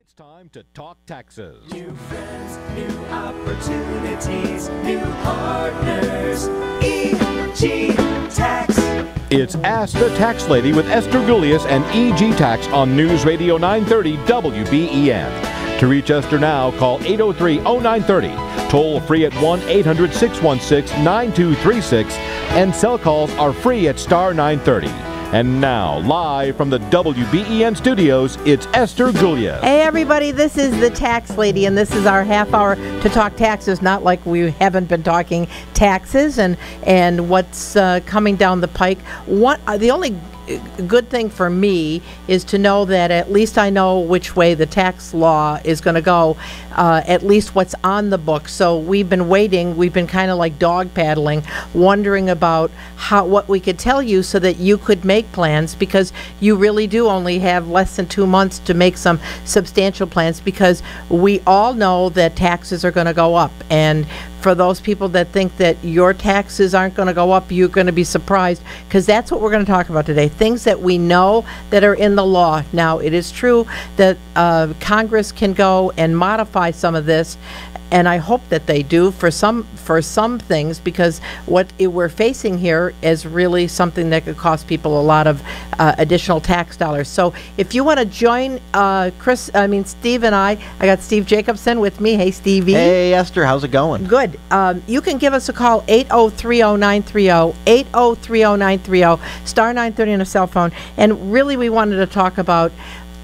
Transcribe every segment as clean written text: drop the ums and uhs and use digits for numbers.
It's time to talk taxes. New friends, new opportunities, new partners, EGTax. It's Ask the Tax Lady with Esther Gulyas and EGTax on News Radio 930 WBEN. To reach Esther now, call 803-0930. Toll free at 1-800-616-9236. And cell calls are free at star 930. And now, live from the WBEN studios, it's Esther Gulyas. Hey, everybody, this is the Tax Lady, and this is our half hour to talk taxes, not like we haven't been talking taxes and what's coming down the pike. The only good thing for me is to know that at least I know which way the tax law is going to go, at least what's on the book. So we've been waiting. We've been kind of like dog paddling, wondering about what we could tell you so that you could make plans, because you really do only have less than 2 months to make some substantial plans, because we all know that taxes are going to go up. And for those people that think that your taxes aren't going to go up, you're going to be surprised, because that's what we're going to talk about today. Things that we know that are in the law. Now, it is true that Congress can go and modify some of this, and I hope that they do for some things, because what we're facing here is really something that could cost people a lot of additional tax dollars. So if you want to join Steve and I got Steve Jacobson with me. Hey, Stevie. Hey, Esther. How's it going? Good. You can give us a call, 8030930, 8030930, star 930 on a cell phone. And really, we wanted to talk about,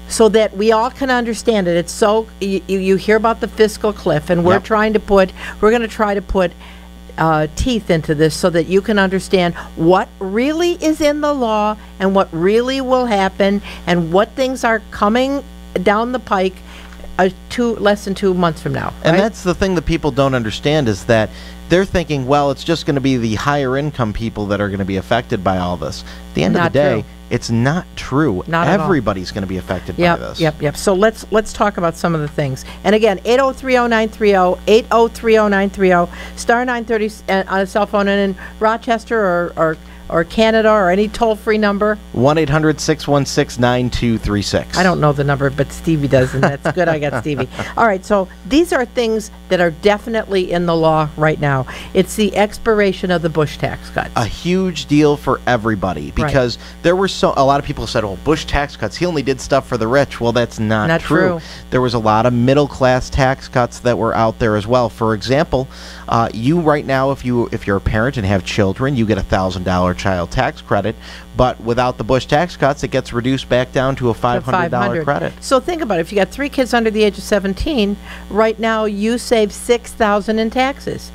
so that we all can understand it. It's so you hear about the fiscal cliff, and we're going to try to put teeth into this so that you can understand what really is in the law and what really will happen and what things are coming down the pike less than 2 months from now. Right? And that's the thing that people don't understand, is that they're thinking, well, it's just going to be the higher income people that are going to be affected by all this. At the end of the day, it's not true. Not Everybody's going to be affected by this. Yep. So let's talk about some of the things. And again, 8030930, 8030930, star 930 on a cell phone, and in Rochester or Canada, or any toll-free number, 1-800-616-9236. I don't know the number, but Stevie does, and that's good. I got Stevie. All right, so these are things that are definitely in the law right now. It's the expiration of the Bush tax cuts. A huge deal for everybody, because there were a lot of people said, "Oh, Bush tax cuts, he only did stuff for the rich." Well, that's not true. There was a lot of middle-class tax cuts that were out there as well. For example, you right now, if you're a parent and have children, you get $1,000 child tax credit, but without the Bush tax cuts, it gets reduced back down to a $500 credit. So think about it. If you got 3 kids under the age of 17, right now you save $6,000 in taxes.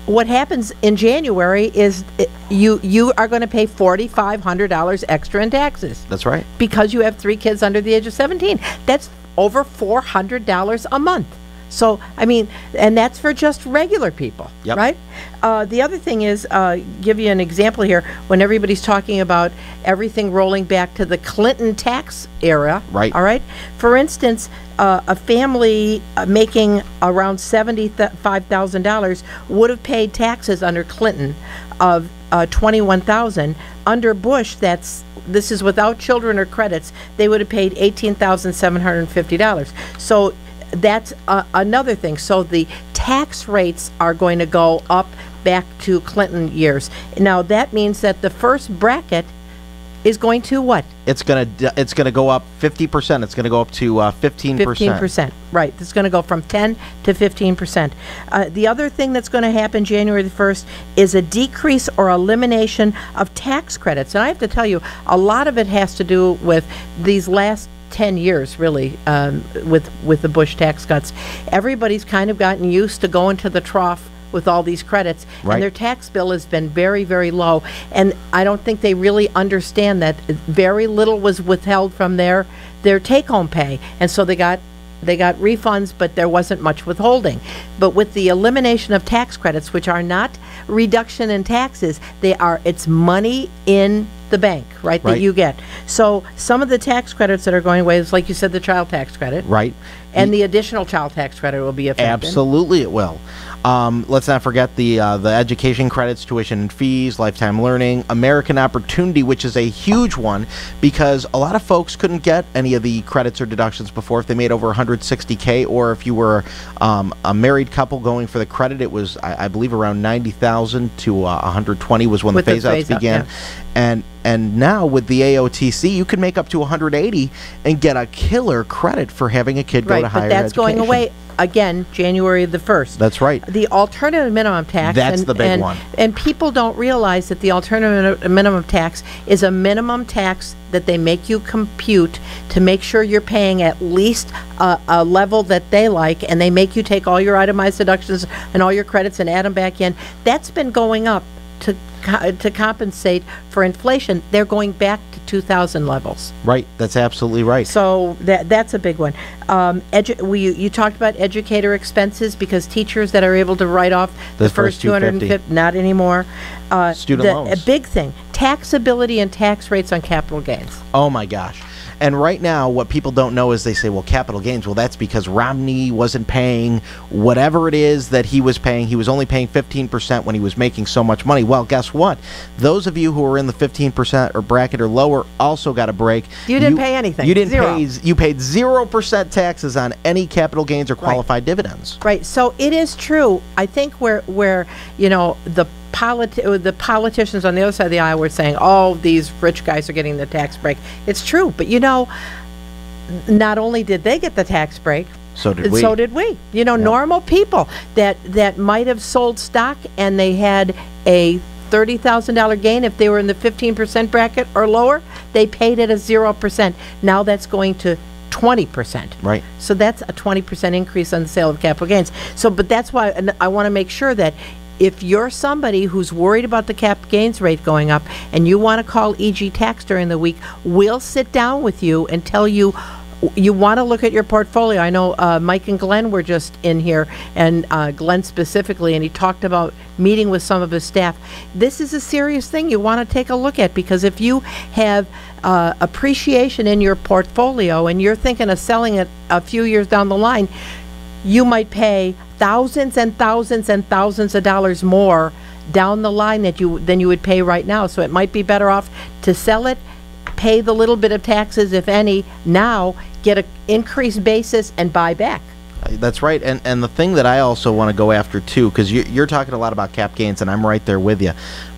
What happens in January is you are going to pay $4,500 extra in taxes. That's right. Because you have 3 kids under the age of 17. That's over $400 a month. So, I mean, and that's for just regular people, right? The other thing is, give you an example here, when everybody's talking about everything rolling back to the Clinton tax era, right? All right. For instance, a family making around $75,000 would have paid taxes under Clinton of $21,000. Under Bush, this is without children or credits, they would have paid $18,750. So that's another thing. So the tax rates are going to go up back to Clinton years. Now that means that the first bracket is going to what? It's going to go up 50%. It's going to go up to 15%. 15%. Right. It's going to go from 10 to 15%. The other thing that's going to happen January the 1st is a decrease or elimination of tax credits. And I have to tell you, a lot of it has to do with these last 10 years, really, with the Bush tax cuts. Everybody's kind of gotten used to going to the trough with all these credits, and their tax bill has been very, very low. And I don't think they really understand that very little was withheld from their take-home pay, and so they got refunds, but there wasn't much withholding. But with the elimination of tax credits, which are not reduction in taxes, it's money in the bank, right, that you get. So some of the tax credits that are going away is, like you said, the child tax credit. Right. And the additional child tax credit will be affected. Absolutely it will. Let's not forget the education credits, tuition and fees, lifetime learning, American Opportunity, which is a huge one because a lot of folks couldn't get any of the credits or deductions before if they made over $160K, or if you were a married couple going for the credit, it was I believe around $90,000 to $120 was when the phase-outs began. Yeah. And now with the AOTC, you can make up to $180 and get a killer credit for having a kid go to higher education. But that's going away again January the 1st. That's right. The alternative minimum tax. That's the big one. And people don't realize that the alternative minimum tax is a minimum tax that they make you compute to make sure you're paying at least a level that they like, and they make you take all your itemized deductions and all your credits and add them back in. That's been going up to compensate for inflation. They're going back to 2000 levels. Right, that's absolutely right. So that's a big one. You talked about educator expenses, because teachers that are able to write off the first 250, not anymore. Student loans. A big thing, taxability and tax rates on capital gains. Oh my gosh. And right now, what people don't know is they say, well, capital gains, well, that's because Romney wasn't paying whatever it is that he was paying. He was only paying 15% when he was making so much money. Well, guess what? Those of you who are in the 15% or bracket or lower also got a break. You didn't pay anything. You didn't pay. You paid 0% taxes on any capital gains or qualified dividends. Right. So it is true. I think where you know the politicians on the other side of the aisle were saying, oh, these rich guys are getting the tax break. It's true. But, you know, not only did they get the tax break, so did we. So did we. You know, normal people that might have sold stock and they had a $30,000 gain. If they were in the 15% bracket or lower, they paid it at 0%. Now that's going to 20%. Right. So that's a 20% increase on the sale of capital gains. So, but that's why I want to make sure that if you're somebody who's worried about the cap gains rate going up and you want to call EGTax during the week, we'll sit down with you and tell you want to look at your portfolio. I know Mike and Glenn were just in here, and Glenn specifically, and he talked about meeting with some of his staff. This is a serious thing you want to take a look at, because if you have appreciation in your portfolio and you're thinking of selling it a few years down the line, you might pay thousands and thousands and thousands of dollars more down the line than you would pay right now. So it might be better off to sell it, pay the little bit of taxes, if any, now, get an increased basis, and buy back. That's right. And the thing that I also want to go after, too, because you're talking a lot about cap gains, and I'm right there with you,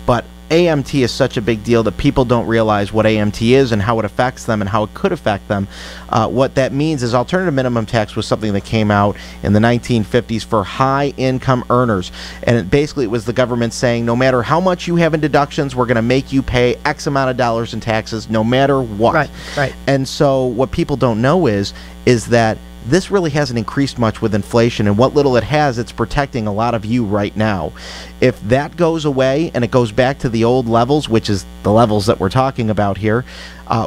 but AMT is such a big deal that people don't realize what AMT is and how it affects them and how it could affect them. What that means is alternative minimum tax was something that came out in the 1950s for high-income earners. And it was the government saying, no matter how much you have in deductions, we're going to make you pay X amount of dollars in taxes no matter what. Right. And so what people don't know is that this really hasn't increased much with inflation, and what little it has, it's protecting a lot of you right now. If that goes away and it goes back to the old levels, which is the levels that we're talking about here,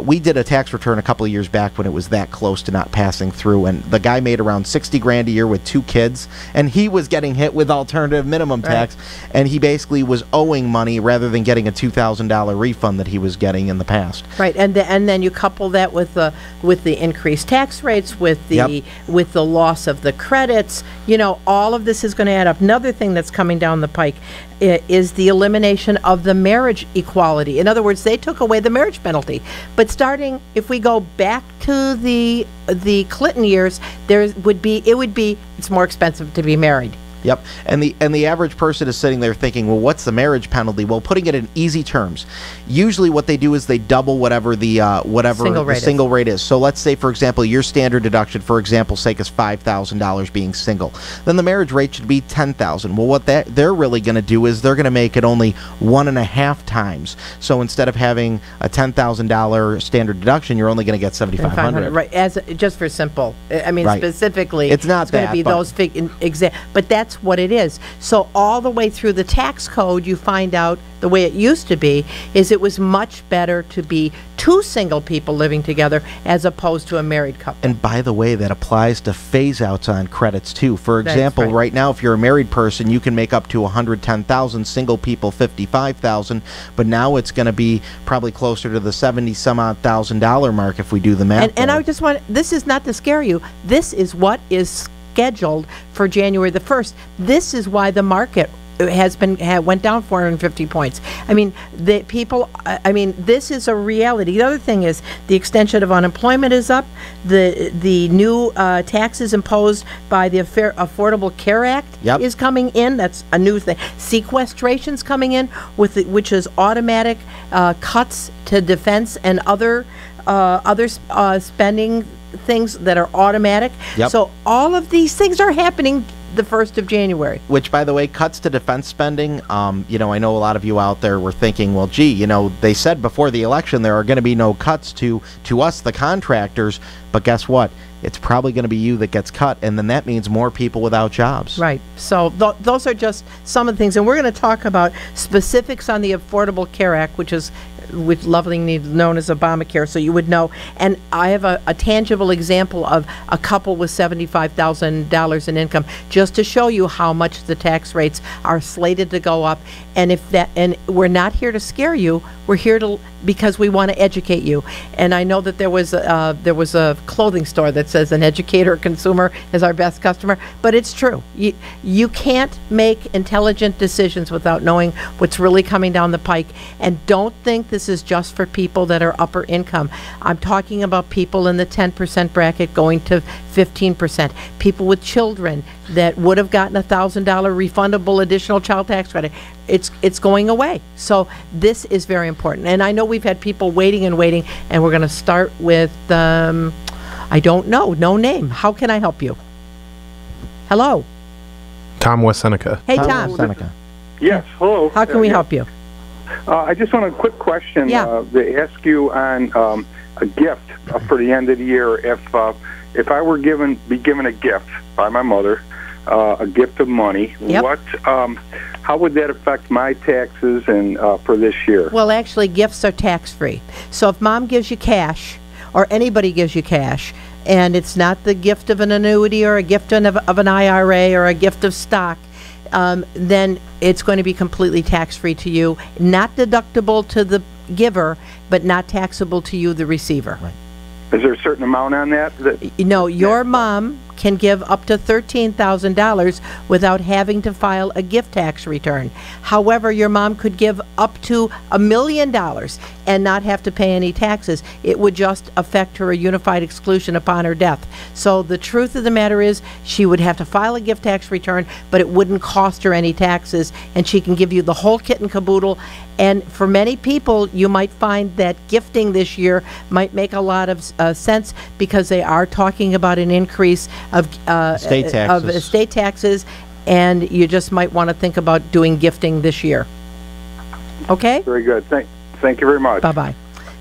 we did a tax return a couple of years back when it was that close to not passing through, and the guy made around $60,000 a year with 2 kids, and he was getting hit with alternative minimum tax, and he basically was owing money rather than getting a $2,000 refund that he was getting in the past. Right, and then you couple that with the increased tax rates, with the loss of the credits. You know, all of this is going to add up. Another thing that's coming down the pike is the elimination of the marriage equality. In other words, they took away the marriage penalty. But starting, if we go back to the Clinton years, it's more expensive to be married. Yep, and the average person is sitting there thinking, well, what's the marriage penalty? Well, putting it in easy terms, usually what they do is they double whatever the single rate is. So let's say, for example, your standard deduction, for example's sake, is $5,000 being single. Then the marriage rate should be $10,000. Well, what they're really going to do is they're going to make it only 1.5 times. So instead of having a $10,000 standard deduction, you're only going to get $7,500. Right, just for simple. I mean, specifically, it's not going to be those but that's what it is. So all the way through the tax code, you find out the way it used to be is it was much better to be 2 single people living together as opposed to a married couple. And by the way, that applies to phase-outs on credits too. For example, right now, if you're a married person, you can make up to $110,000, single people $55,000, but now it's going to be probably closer to the $70,000 mark if we do the math. And I just want, this is not to scare you, this is what is scheduled for January the 1st. This is why the market went down 450 points. I mean, this is a reality. The other thing is the extension of unemployment is up. The new taxes imposed by the Affordable Care Act is coming in. That's a new thing. Sequestration's coming in which is automatic cuts to defense and other spending things that are automatic. So all of these things are happening the 1st of January. Which, by the way, cuts to defense spending, I know a lot of you out there were thinking, well, gee, they said before the election there are going to be no cuts to us, the contractors, but guess what? It's probably going to be you that gets cut, and then that means more people without jobs. Right. So those are just some of the things, and we're going to talk about specifics on the Affordable Care Act, which lovingly known as Obamacare, so you would know. And I have a tangible example of a couple with $75,000 in income, just to show you how much the tax rates are slated to go up. And we're not here to scare you. We're here because we want to educate you. And I know that there was a clothing store that says an educator consumer is our best customer, but it's true. You can't make intelligent decisions without knowing what's really coming down the pike. And don't think this is just for people that are upper income. I'm talking about people in the 10% bracket going to 15%. People with children that would have gotten $1,000 refundable additional child tax credit. It's going away. So this is very important. And I know we've had people waiting, and we're going to start with, I don't know, no name. How can I help you? Hello? Tom West Seneca. Hey, Tom. Seneca. Yes, hello. How can we help you? I just want a quick question to ask you on a gift for the end of the year. If I were be given a gift by my mother, a gift of money, how would that affect my taxes and for this year? Well, actually, gifts are tax-free. So if Mom gives you cash, or anybody gives you cash, and it's not the gift of an annuity or a gift of an IRA or a gift of stock, then it's going to be completely tax-free to you, not deductible to the giver, but not taxable to you, the receiver. Right. Is there a certain amount on that? No, your mom can give up to $13,000 without having to file a gift tax return. However, your mom could give up to $1 million and not have to pay any taxes. It would just affect her a unified exclusion upon her death. So the truth of the matter is she would have to file a gift tax return, but it wouldn't cost her any taxes, and she can give you the whole kit and caboodle. And for many people, you might find that gifting this year might make a lot of sense, because they are talking about an increase of estate taxes, and you just might want to think about doing gifting this year. Okay? Very good. Thank you very much. Bye-bye.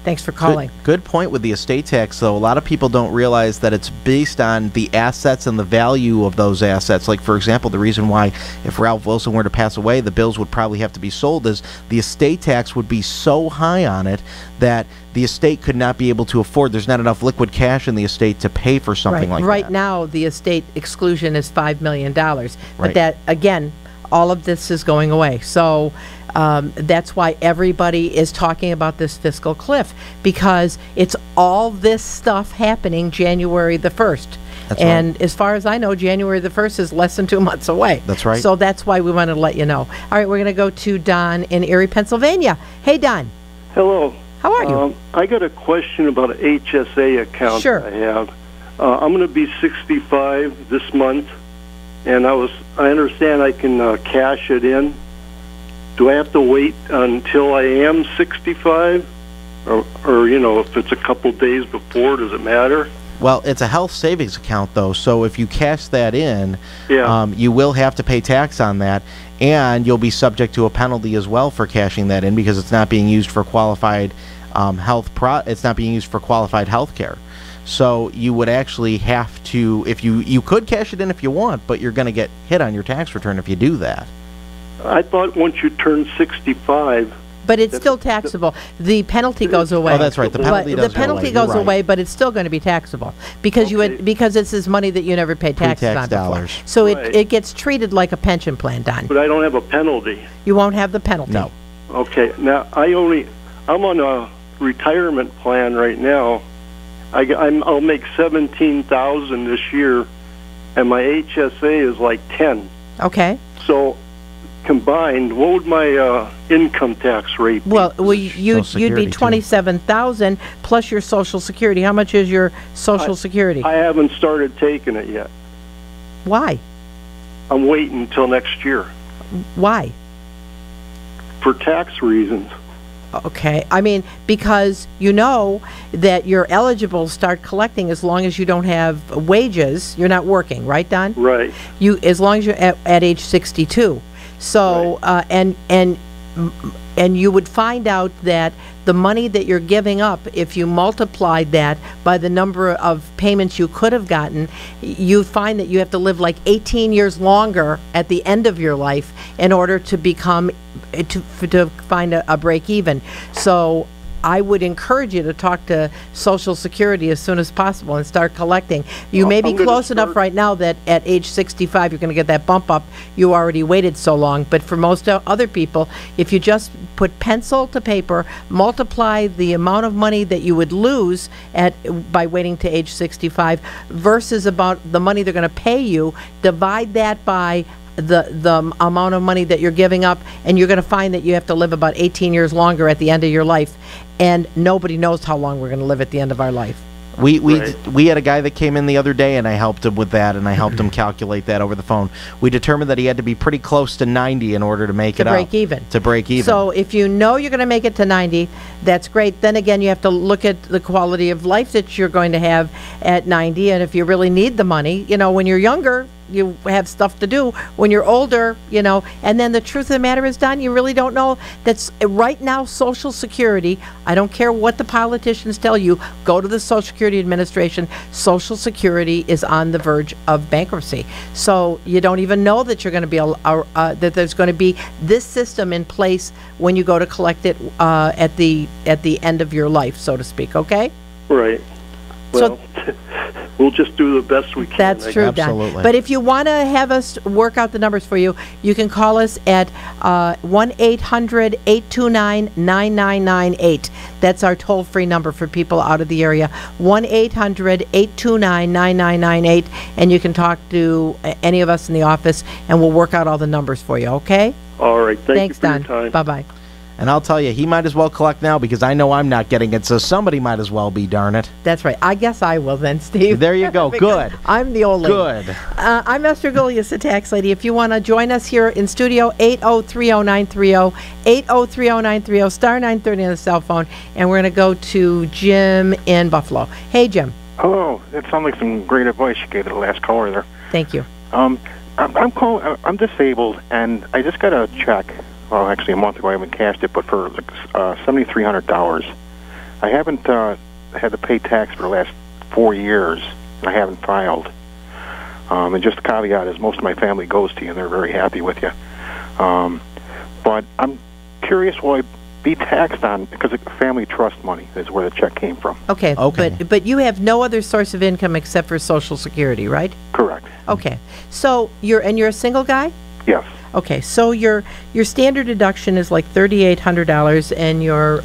Thanks for calling. Good point with the estate tax, though. A lot of people don't realize that it's based on the assets and the value of those assets. Like, for example, the reason why if Ralph Wilson were to pass away, the bills would probably have to be sold is the estate tax would be so high on it that the estate could not be able to afford. There's not enough liquid cash in the estate to pay for something like that. Right now, the estate exclusion is $5 million. But that, again, all of this is going away. So that's why everybody is talking about this fiscal cliff, because it's all this stuff happening January the 1st. And as far as I know, January the 1st is less than 2 months away. That's right. So that's why we wanted to let you know. All right, we're going to go to Don in Erie, Pennsylvania. Hey, Don. Hello. How are you? I got a question about an HSA account I have. I'm going to be 65 this month, and I understand I can cash it in. Do I have to wait until I am 65? Or if it's a couple days before, does it matter? Well, it's a health savings account, though, so if you cash that in, you will have to pay tax on that, and you'll be subject to a penalty as well for cashing that in, because it's not being used for qualified it's not being used for qualified health care. So you would actually have to, if you could cash it in if you want, but you're going to get hit on your tax return if you do that. I thought once you turn 65... But it's still taxable. The penalty goes away. Oh, that's right. The penalty does the penalty goes away, but it's still going to be taxable because because it's this money that you never paid taxes on before. So it gets treated like a pension plan, Don. But I don't have a penalty. You won't have the penalty. No. Okay. Now I'm on a retirement plan right now. I'll make $17,000 this year, and my HSA is like 10. Okay. So combined, what would my income tax rate be? Well, you'd be 27,000 plus your Social Security. How much is your Social Security? I haven't started taking it yet. Why? I'm waiting until next year. Why? For tax reasons. Okay. I mean, because you know that you're eligible to start collecting as long as you don't have wages. You're not working, right, Don? Right. As long as you're at age 62. So, right. And you would find out that the money that you're giving up, if you multiplied that by the number of payments you could have gotten, you find that you have to live like 18 years longer at the end of your life in order to to find a break even. So I would encourage you to talk to Social Security as soon as possible and start collecting. You may be close enough right now that at age 65 you're going to get that bump up. You already waited so long. But for most other people, if you just put pencil to paper, multiply the amount of money that you would lose by waiting to age 65 versus about the money they're going to pay you, divide that by the amount of money that you're giving up, and you're going to find that you have to live about 18 years longer at the end of your life, and nobody knows how long we're going to live at the end of our life. We had a guy that came in the other day, and I helped him with that, and I helped him calculate that over the phone. We determined that he had to be pretty close to 90 in order to make it up. To break even. So if you know you're going to make it to 90, that's great. Then again, you have to look at the quality of life that you're going to have at 90, and if you really need the money, when you're younger, you have stuff to do. When you're older, and then the truth of the matter is, Don, you really don't know. That's right now, Social Security, I don't care what the politicians tell you, go to the Social Security Administration. Social Security is on the verge of bankruptcy. So you don't even know that you're going to be, that there's going to be this system in place when you go to collect it at the end of your life, so to speak, okay? Right. Well, we'll just do the best we can. That's true, Absolutely. Don. But if you want to have us work out the numbers for you, you can call us at 1-800-829-9998. That's our toll-free number for people out of the area, 1-800-829-9998. And you can talk to any of us in the office, and we'll work out all the numbers for you, okay? All right. Thanks, Don. your time. Bye-bye. And I'll tell you, he might as well collect now because I know I'm not getting it, so somebody might as well be, darn it. That's right. I guess I will then, Steve. There you go. Good. I'm the old lady. Good. I'm Esther Gulyas, the tax lady. If you want to join us here in studio, 8030930, 8030930, star 930 on the cell phone, and we're going to go to Jim in Buffalo. Hey, Jim. Hello. That sounds like some great advice you gave to the last caller there. Thank you. I'm disabled, and I just got a check. Well, actually, a month ago I haven't cashed it, but for $7,300. I haven't had to pay tax for the last 4 years, and I haven't filed. And just a caveat is most of my family goes to you, and they're very happy with you. But I'm curious, will I be taxed on, because it's family trust money is where the check came from. Okay. But you have no other source of income except for Social Security, right? Correct. Okay. So you're a single guy? Yes. Okay, so your standard deduction is like $3,800, and your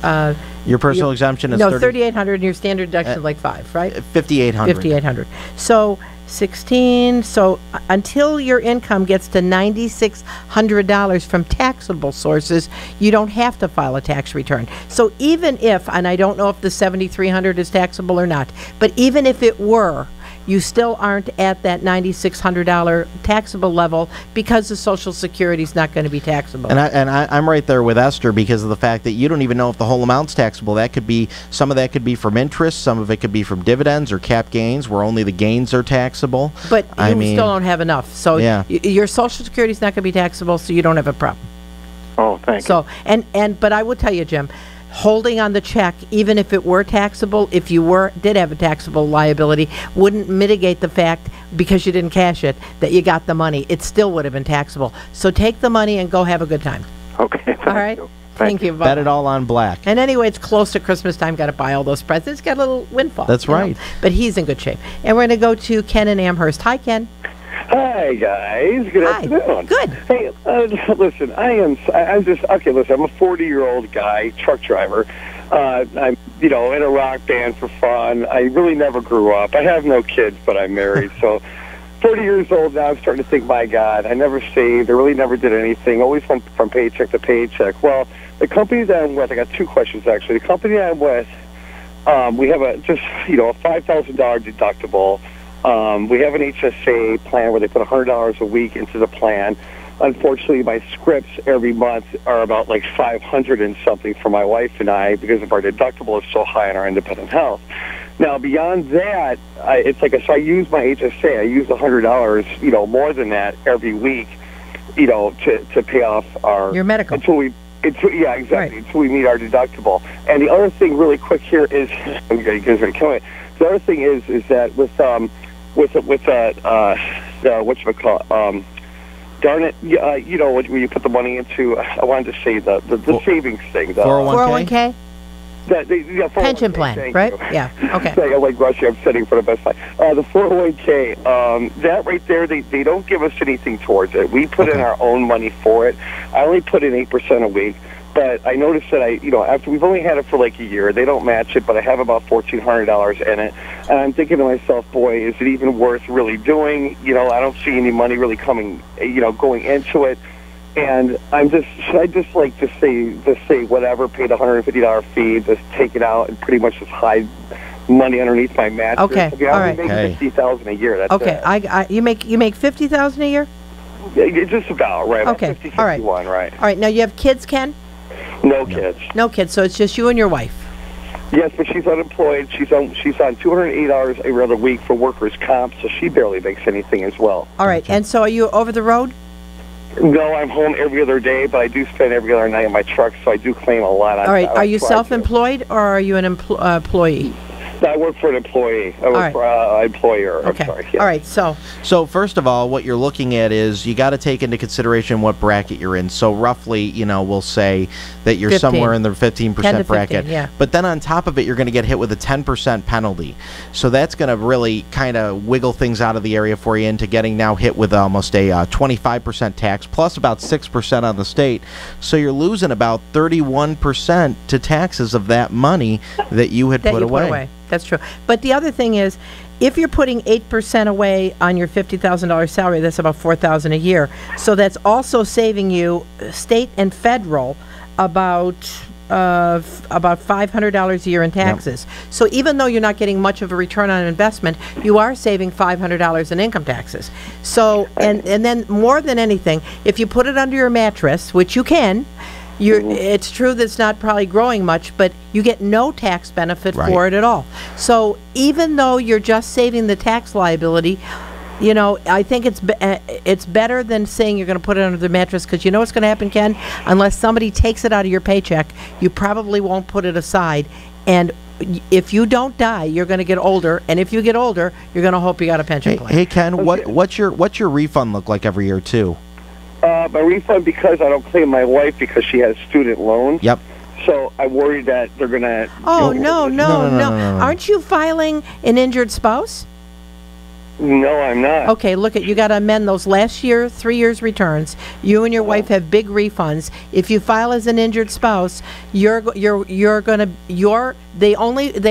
personal exemption is $3,800, and your standard deduction is like $500, right? $5,800. So 16. So until your income gets to $9,600 from taxable sources, you don't have to file a tax return. So even if, and I don't know if the $7,300 is taxable or not, but even if it were, you still aren't at that $9,600 taxable level because the Social Security is not going to be taxable. And I'm right there with Esther because of the fact that you don't even know if the whole amount's taxable. Some of that could be from interest, some of it could be from dividends or cap gains, where only the gains are taxable. But you still don't have enough. So your Social Security is not going to be taxable, so you don't have a problem. Oh, thank you. But I will tell you, Jim, holding on the check, even if it were taxable, if you did have a taxable liability, wouldn't mitigate the fact, because you didn't cash it, that you got the money. It still would have been taxable. So take the money and go have a good time. Okay. All right? Thank you. Bet it all on black. And anyway, it's close to Christmas time. Got to buy all those presents. Got a little windfall. That's right. But he's in good shape. And we're going to go to Ken in Amherst. Hi, Ken. Hi, guys. Good afternoon. Good. Hey, listen, I'm a 40-year-old guy, truck driver. I'm, in a rock band for fun. I really never grew up. I have no kids, but I'm married, so 40 years old now. I'm starting to think, my God, I never saved. I really never did anything. Always went from paycheck to paycheck. Well, the company that I'm with, I got two questions, actually. The company that I'm with, we have a $5,000 deductible. We have an HSA plan where they put $100 a week into the plan. Unfortunately, my scripts every month are about like 500 and something for my wife and I because of our deductible is so high on our independent health. Now, beyond that, it's like so I use my HSA. I use $100, more than that every week, to pay off your medical until we meet our deductible. And the other thing, really quick here, is the other thing is that with darn it, when you put the money into, I wanted to say the savings thing. The 401k? Pension plan, right? You. Yeah, okay. I'm like Russia, I'm setting for the best time. The 401k, that right there, they don't give us anything towards it. We put in our own money for it. I only put in 8% a week. But I noticed that after we've only had it for like a year, they don't match it, but I have about $1,400 in it. And I'm thinking to myself, boy, is it even worth really doing? I don't see any money really coming, going into it. And should I just like to say whatever, pay the $150 fee, just take it out and pretty much just hide money underneath my mattress? Okay, all right. I make $50,000 a year. That's it. You make $50,000 a year? Yeah, just about, right. Okay, 50, 51, all right. Right. All right, now you have kids, Ken? No kids. No kids, so it's just you and your wife. Yes, but she's unemployed. She's on $280 every other week for workers' comp, so she barely makes anything as well. All right, and so are you over the road? No, I'm home every other day, but I do spend every other night in my truck, so I do claim a lot. All right, are you self-employed or are you an employee? I work for an employee. I work for an employer. Okay. I'm sorry. Yeah. All right. So first of all, what you're looking at is you got to take into consideration what bracket you're in. So roughly, we'll say that you're 15. somewhere in the 15% bracket. Yeah. But then on top of it, you're going to get hit with a 10% penalty. So that's going to really kind of wiggle things out of the area for you into getting now hit with almost a 25% tax plus about 6% on the state. So you're losing about 31% to taxes of that money that you had put away. That's true. But the other thing is, if you're putting 8% away on your $50,000 salary, that's about $4,000 a year. So that's also saving you, state and federal, about $500 a year in taxes. Yep. So even though you're not getting much of a return on investment, you are saving $500 in income taxes. So and then more than anything, if you put it under your mattress, which you can. It's true that it's not probably growing much, but you get no tax benefit for it at all. So even though you're just saving the tax liability, I think it's better than saying you're going to put it under the mattress, because you know what's going to happen, Ken? Unless somebody takes it out of your paycheck, you probably won't put it aside. And if you don't die, you're going to get older, and if you get older, you're going to hope you got a pension plan. Hey, Ken, what's your refund look like every year too? My refund, because I don't claim my wife because she has student loans. Yep. So I worry that they're going to... Oh, no. Aren't you filing an injured spouse? No, I'm not. Okay, look, you got to amend those last 3 years returns. You and your wife have big refunds. If you file as an injured spouse, they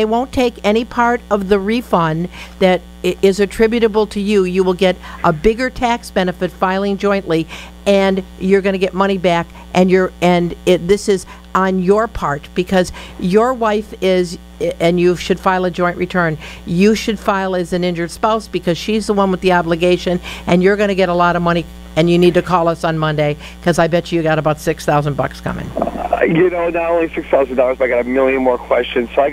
won't take any part of the refund that is attributable to you. You will get a bigger tax benefit filing jointly, and you're going to get money back. This is on your part, because your wife is, and you should file a joint return. You should file as an injured spouse because she's the one with the obligation, and you're going to get a lot of money. And you need to call us on Monday, because I bet you got about $6,000 coming. Not only $6,000, but I got a million more questions. So I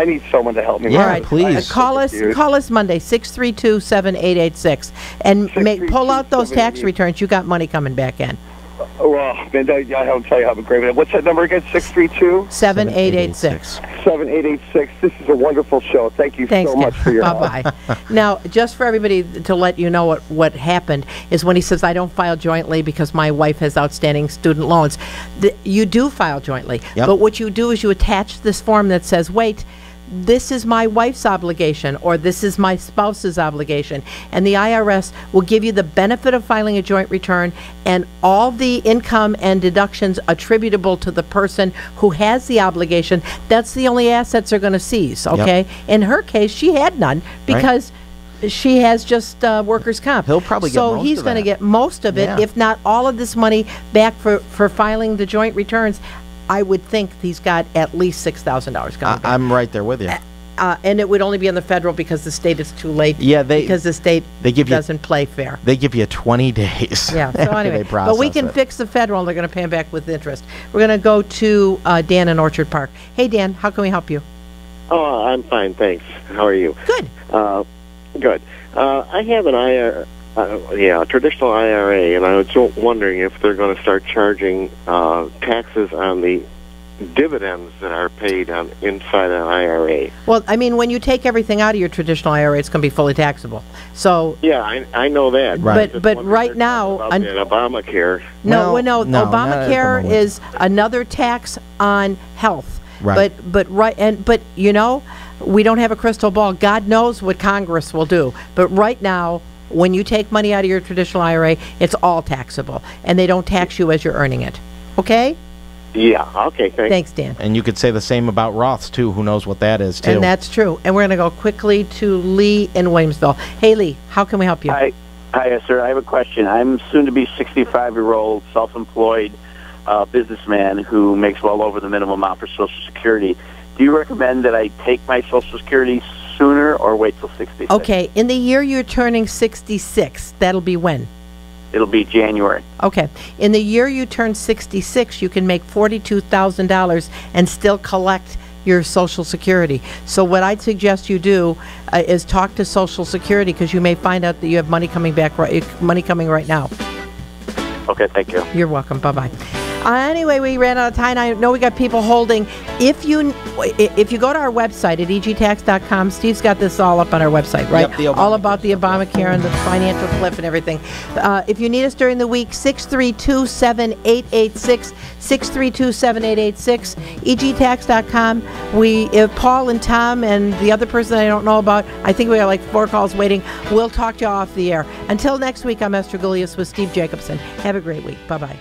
need someone to help me. Yeah, all right, please. Call us Monday, 632-7886, and pull out those tax returns. You got money coming back in. Well, man, I'll tell you how great. What's that number again? 632-7886. 7886. This is a wonderful show. Thank you so much for your help. Bye-bye. Now, just for everybody to let you know what happened is when he says, I don't file jointly because my wife has outstanding student loans. You do file jointly. Yep. But what you do is you attach this form that says, wait, this is my wife's obligation, or this is my spouse's obligation. And the IRS will give you the benefit of filing a joint return and all the income and deductions attributable to the person who has the obligation. That's the only assets they're going to seize, okay? Yep. In her case, she had none because she has just workers' comp. He'll probably get so most he's of going to that. get most of it, Yeah. if not all of this money back for filing the joint returns. I would think he's got at least $6,000 coming back. I'm right there with you. And it would only be on the federal because the state is too late. Yeah, because the state doesn't play fair. They give you 20 days. Yeah. So anyway, they but we can process it. fix the federal, and they're going to pay him back with interest. We're going to go to Dan in Orchard Park. Hey, Dan, how can we help you? Oh, I'm fine, thanks. How are you? Good. Good. I have an traditional IRA, and I was wondering if they're going to start charging taxes on the dividends that are paid on inside an IRA. Well, I mean, when you take everything out of your traditional IRA, it's going to be fully taxable. So yeah, I know that. Right. But right now, about Obamacare. No, no, Obamacare is another tax on health. Right. But you know, we don't have a crystal ball. God knows what Congress will do. But right now, when you take money out of your traditional IRA, it's all taxable, and they don't tax you as you're earning it. Okay? Yeah. Okay. Thanks, Dan. And you could say the same about Roths too. Who knows what that is too? And that's true. And we're going to go quickly to Lee in Williamsville. Hey, Lee, how can we help you? Hi, Esther. I have a question. I'm soon to be 65-year-old, self-employed businessman who makes well over the minimum amount for Social Security. Do you recommend that I take my Social Security sooner or wait till 66? Okay. In the year you're turning 66, that'll be when? It'll be January. Okay. In the year you turn 66, you can make $42,000 and still collect your Social Security. So what I'd suggest you do is talk to Social Security, because you may find out that you have money coming right now. Okay, thank you. You're welcome. Bye-bye. Anyway, we ran out of time. I know we got people holding. If you go to our website at EGTax.com, Steve's got this all up on our website, right? Yep, all about the Obamacare and the financial cliff and everything. If you need us during the week, 632-7886, 632-7886, EGTax.com. If Paul and Tom and the other person I don't know about, I think we got like 4 calls waiting. We'll talk to you off the air. Until next week, I'm Esther Gulyas with Steve Jacobson. Have a great week. Bye-bye.